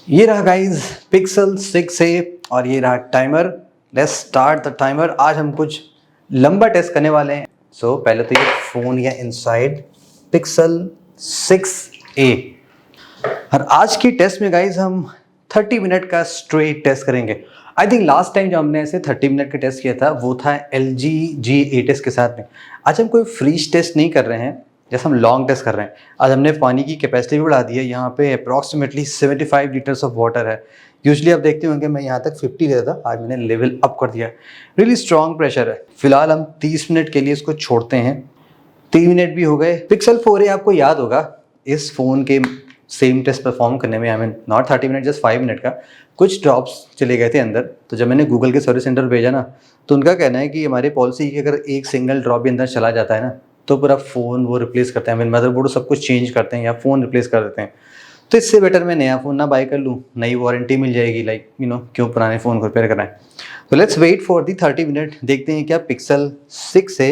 ये रहा guys pixel 6a और ये रहा timer. Let's start the timer. आज हम कुछ लंबा टेस्ट करने वाले हैं। पहले तो ये फ़ोन या इनसाइड पिक्सल 6a। और आज की टेस्ट में गाइस हम 30 मिनट का स्ट्रेट टेस्ट करेंगे। आई थिंक लास्ट टाइम जब हमने ऐसे 30 मिनट का टेस्ट किया था वो था LG G8s के साथ में। आज हम कोई फ्रीज टेस्ट नहीं कर रहे हैं, जैसे हम लॉन्ग टेस्ट कर रहे हैं। आज हमने पानी की कैपेसिटी भी बढ़ा दी है। यहाँ पे अप्रॉक्सीमेटली 75 लीटर्स ऑफ वाटर है। यूजली आप देखते होंगे मैं यहाँ तक 50 लेता था, आज मैंने लेवल अप कर दिया। रियली स्ट्रॉन्ग प्रेशर है। फिलहाल हम 30 मिनट के लिए इसको छोड़ते हैं। 3 मिनट भी हो गए। पिक्सल 4a आपको याद होगा इस फ़ोन के सेम टेस्ट परफॉर्म करने में, I mean not 30 minute, just 5 minute का कुछ ड्रॉप्स चले गए थे अंदर। तो जब मैंने गूगल के सर्विस सेंटर भेजा ना, तो उनका कहना है कि हमारी पॉलिसी कि अगर एक सिंगल ड्रॉप भी अंदर चला जाता है ना, तो पूरा फ़ोन वो रिप्लेस करते हैं। मदरबोर्ड सब कुछ चेंज करते हैं या फ़ोन रिप्लेस कर देते हैं। तो इससे बेटर मैं नया फ़ोन ना बाय कर लूँ, नई वारंटी मिल जाएगी। लाइक क्यों पुराने फ़ोन को रिपेयर कराएं। तो let's wait for the 30 minute. देखते हैं क्या पिक्सल 6 से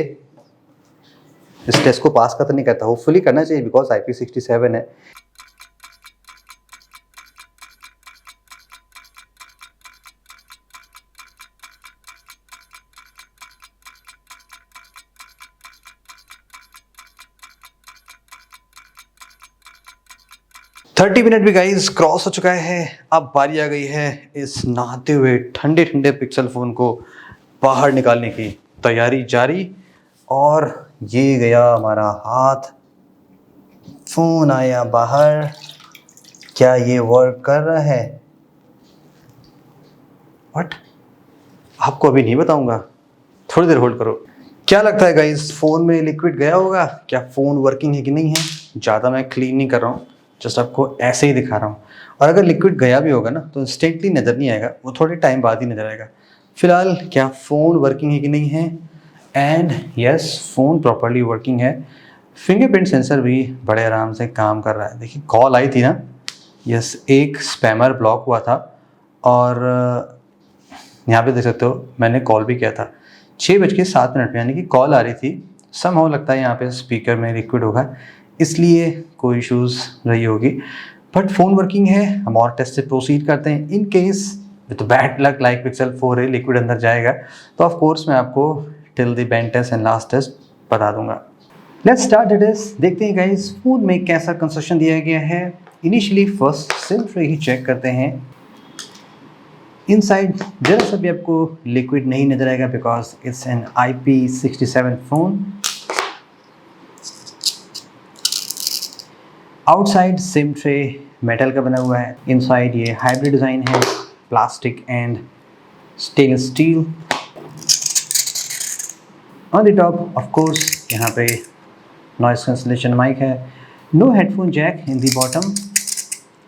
इस टेस्ट को पास का तो नहीं करता। होपफुली करना चाहिए बिकॉज IP67 है। थर्टी मिनट भी गाइस क्रॉस हो चुका है। अब बारी आ गई है इस नहाते हुए ठंडे ठंडे पिक्सल फ़ोन को बाहर निकालने की। तैयारी जारी। और ये गया हमारा हाथ, फ़ोन आया बाहर। क्या ये वर्क कर रहा है? व्हाट? आपको अभी नहीं बताऊंगा, थोड़ी देर होल्ड करो। क्या लगता है गाइस, फ़ोन में लिक्विड गया होगा? क्या फ़ोन वर्किंग है कि नहीं है? ज़्यादा मैं क्लीन नहीं कर रहा हूँ, जस्ट आपको ऐसे ही दिखा रहा हूँ। और अगर लिक्विड गया भी होगा ना तो इंस्टेंटली नज़र नहीं आएगा, वो थोड़े टाइम बाद ही नज़र आएगा। फिलहाल क्या फ़ोन वर्किंग है कि नहीं है? And yes, phone properly working है। फिंगरप्रिंट सेंसर भी बड़े आराम से काम कर रहा है। देखिए कॉल आई थी ना, यस, एक स्पैमर ब्लॉक हुआ था। और यहाँ पे देख सकते हो मैंने कॉल भी किया था 6:07 पे, यानी कि कॉल आ रही थी। समहाउ लगता है यहाँ पे स्पीकर में लिक्विड होगा, इसलिए कोई इश्यूज़ रही होगी। बट फ़ोन वर्किंग है। हम और टेस्ट से प्रोसीड करते हैं। In case with bad luck like Pixel 4a liquid अंदर जाएगा तो ऑफ कोर्स मैं आपको till the bend test and last test बता दूंगा। Let's start the test. देखते हैं गाइस फ़ोन में कैसा कंस्ट्रक्शन दिया गया है। इनिशियली फर्स्ट सिम ट्रे ही चेक करते हैं। इनसाइड जरा सा भी आपको लिक्विड नहीं नजर आएगा because it's an IP67 phone. Outside sim tray metal का बना हुआ है। इनसाइड ये हाइब्रिड डिज़ाइन है, plastic and stainless steel. On the top of course यहाँ पे नॉइस कैंसलेशन माइक है। No headphone jack in the bottom.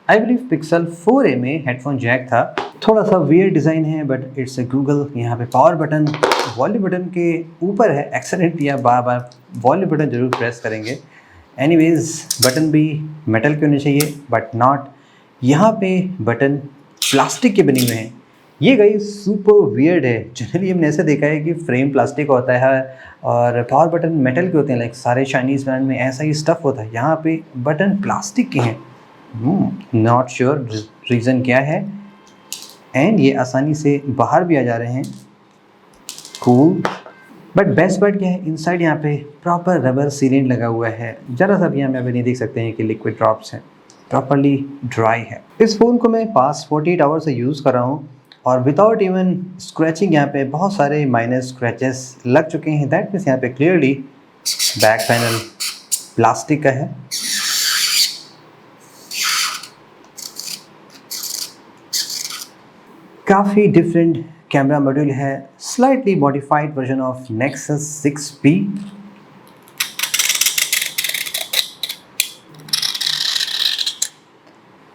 I believe Pixel 4a में हेडफोन जैक था। थोड़ा सा वियर्ड डिज़ाइन है बट इट्स ए गूगल। यहाँ पे पावर बटन वॉल्यूम बटन के ऊपर है। एक्सीडेंट या बार बार वॉल्यूम बटन जरूर प्रेस करेंगे। एनीवेज बटन भी मेटल के होने चाहिए बट नॉट। यहाँ पे बटन प्लास्टिक के बने हुए हैं। ये गई सुपर वियर्ड है। जनरली हमने ऐसे देखा है कि फ्रेम प्लास्टिक होता है और पावर बटन मेटल के होते हैं। लाइक सारे चाइनीज़ ब्रांड में ऐसा ही स्टफ़ होता है। यहाँ पे बटन प्लास्टिक के हैं। नॉट श्योर रीज़न क्या है। एंड ये आसानी से बाहर भी आ जा रहे हैं। कूल। बट बेस्ट पार्ट क्या है, इनसाइड यहाँ पे प्रॉपर रबर सीलेंट लगा हुआ है। ज़रा सा भी यहाँ पे अभी नहीं देख सकते हैं कि लिक्विड ड्रॉप्स हैं, प्रॉपरली ड्राई है। इस फ़ोन को मैं पास 48 आवर से यूज़ कर रहा हूँ और विदाउट इवन स्क्रैचिंग यहाँ पे बहुत सारे माइनर स्क्रैचेस लग चुके हैं। दैट मीन्स यहाँ पे क्लियरली बैक पैनल प्लास्टिक का है। काफ़ी डिफरेंट कैमरा मॉड्यूल है, slightly modified version of Nexus 6P।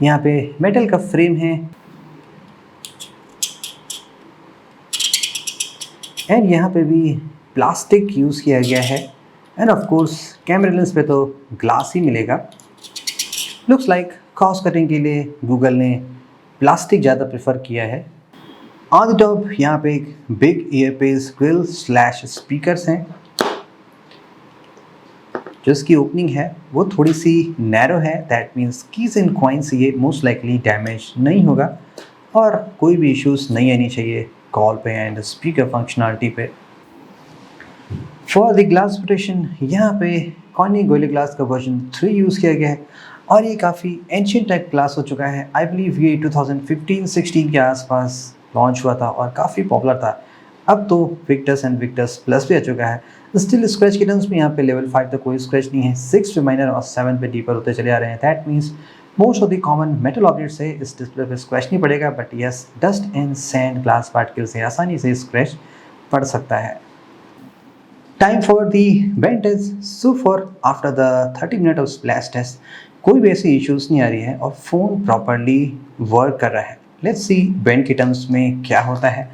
यहाँ पे मेटल का फ्रेम है एंड यहाँ पे भी प्लास्टिक यूज़ किया गया है। End of course camera lens पे तो ग्लास ही मिलेगा। लुक्स लाइक कॉस्ट कटिंग के लिए गूगल ने प्लास्टिक ज़्यादा प्रेफर किया है। ऑन द टॉप यहाँ पे एक बिग ईयरपीस ग्रिल / स्पीकर्स हैं। जो इसकी ओपनिंग है वो थोड़ी सी नैरो है, that means keys and coins ये मोस्ट लाइकली डैमेज नहीं होगा और कोई भी इश्यूज नहीं आनी चाहिए कॉल पे एंड स्पीकर फंक्शनलिटी पे। फॉर द ग्लास प्रोटेक्शन यहाँ पे कॉर्निंग गोरिल्ला ग्लास का वर्जन 3 यूज़ किया गया है और ये काफ़ी एंशियंट टाइप ग्लास हो चुका है। आई बिलीव ये 2015-16 के आसपास लॉन्च हुआ था और काफ़ी पॉपुलर था। अब तो विक्टस एंड विक्टस प्लस भी आ चुका है। स्टिल स्क्रैच के टर्म्स में यहाँ पे लेवल 5 तक कोई स्क्रैच नहीं है, 6 पे माइनर और 7 पे डीपर होते चले आ रहे हैं। That means most of the common metal object से इस डिस्प्ले पे स्क्रैच नहीं पड़ेगा, but yes dust and sand glass particle से आसानी से स्क्रैच पड़ सकता है। Time for the bend test. So for after the 30 minute of splash test कोई भी ऐसी इश्यूज नहीं आ रही है और फ़ोन प्रॉपरली वर्क कर रहा है। लेट्स सी बेंड के टर्म्स में क्या होता है।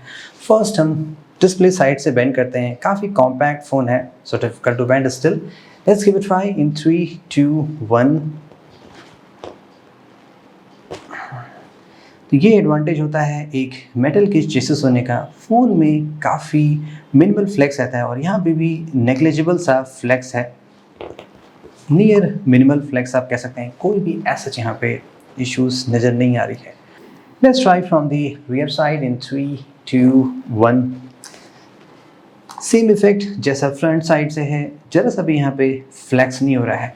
फर्स्ट हम डिस्प्ले साइड से बेंड करते हैं। काफ़ी कॉम्पैक्ट फ़ोन है, so difficult to bend still. Let's give it try in 3, 2, 1। तो ये एडवांटेज होता है एक मेटल के चेसिस होने का। फ़ोन में काफ़ी मिनिमल फ्लेक्स रहता है और यहाँ पे भी नेग्लिजिबल सा फ्लेक्स है, नियर मिनिमल फ्लेक्स आप कह सकते हैं। कोई भी ऐसा यहाँ पे इश्यूज नज़र नहीं आ रही है। Let's try from the rear side in 3, 2, 1। Same effect जैसा फ्रंट साइड से है, जरा सा भी यहाँ पे फ्लेक्स नहीं हो रहा है।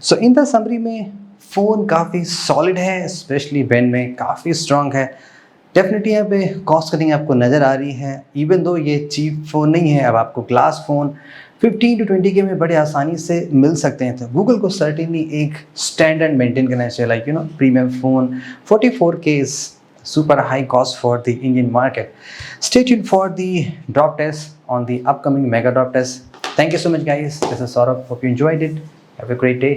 सो इन द समरी में फ़ोन काफ़ी सॉलिड है, स्पेशली बेंड में काफ़ी स्ट्रॉन्ग है। डेफिनेटली यहाँ पे कॉस्ट कटिंग आपको नज़र आ रही है, इवन दो ये चीप फ़ोन नहीं है। अब आपको ग्लास फ़ोन 15 to 20 के में बड़े आसानी से मिल सकते हैं। तो गूगल को सर्टेनली एक स्टैंडर्ड मेंटेन करना चाहिए, like premium phone 44K is super high cost for the Indian market. Stay tuned for the drop test on the upcoming mega drop test. Thank you so much guys. This is Saurabh. Hope you enjoyed it. Have a great day.